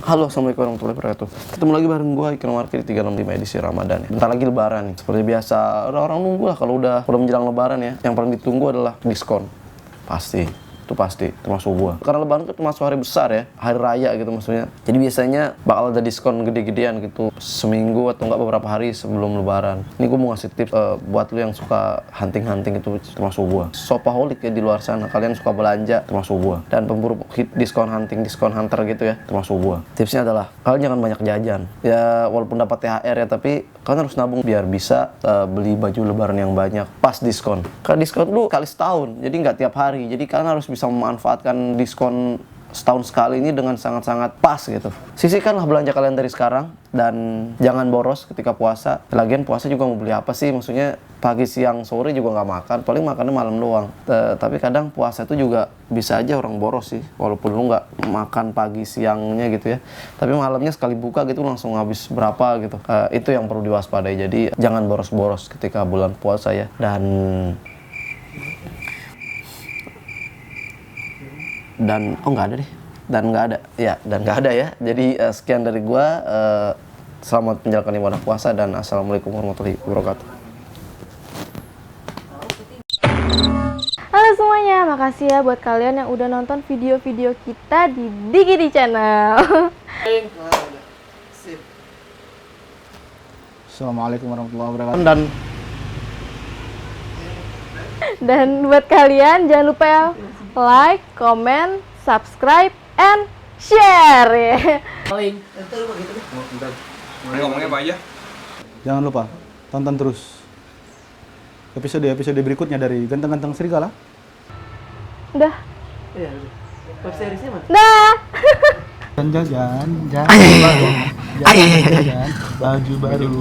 Halo, assalamualaikum warahmatullahi wabarakatuh. Ketemu lagi bareng gue Ikan Market di 365 edisi Ramadan ya. Bentar lagi Lebaran nih. Seperti biasa, orang nunggu lah kalau udah menjelang Lebaran ya. Yang paling ditunggu adalah diskon. Pasti. Itu pasti, termasuk gua. Karena Lebaran itu termasuk hari besar ya, hari raya gitu maksudnya. Jadi biasanya bakal ada diskon gede-gedean gitu seminggu atau enggak beberapa hari sebelum Lebaran. Ini gua mau ngasih tips buat lu yang suka hunting-hunting itu, termasuk gua. Shopaholic ya di luar sana, kalian suka belanja, termasuk gua. Dan pemburu diskon hunting, diskon hunter gitu ya, termasuk gua. Tipsnya adalah kalian jangan banyak jajan. Ya walaupun dapat THR ya, tapi kalian harus nabung biar bisa beli baju Lebaran yang banyak pas diskon. Karena diskon lu kali setahun, jadi nggak tiap hari. Jadi kalian harus bisa memanfaatkan diskon setahun sekali ini dengan sangat-sangat pas gitu. Sisihkanlah belanja kalian dari sekarang dan jangan boros ketika puasa. Lagian puasa juga mau beli apa sih? Maksudnya pagi, siang, sore juga nggak makan. Paling makannya malam doang. Tapi kadang puasa itu juga bisa aja orang boros sih. Walaupun lu nggak makan pagi, siangnya gitu ya. Tapi malamnya sekali buka gitu langsung habis berapa gitu. Itu yang perlu diwaspadai. Jadi jangan boros-boros ketika bulan puasa ya. Dan nggak ada deh, dan nggak ada ya. Jadi sekian dari gua, selamat menjalankan ibadah puasa dan assalamualaikum warahmatullahi wabarakatuh. Halo semuanya, makasih ya buat kalian yang udah nonton video-video kita di Digidi Channel. Assalamualaikum warahmatullahi wabarakatuh. Dan buat kalian jangan lupa ya like, comment, subscribe, and share ya. Ngomongnya apa aja? Jangan lupa tonton terus episode berikutnya dari Ganteng-Ganteng Serigala. Udah. Iya, web seriesnya mana? Dah. Jajan baju baru.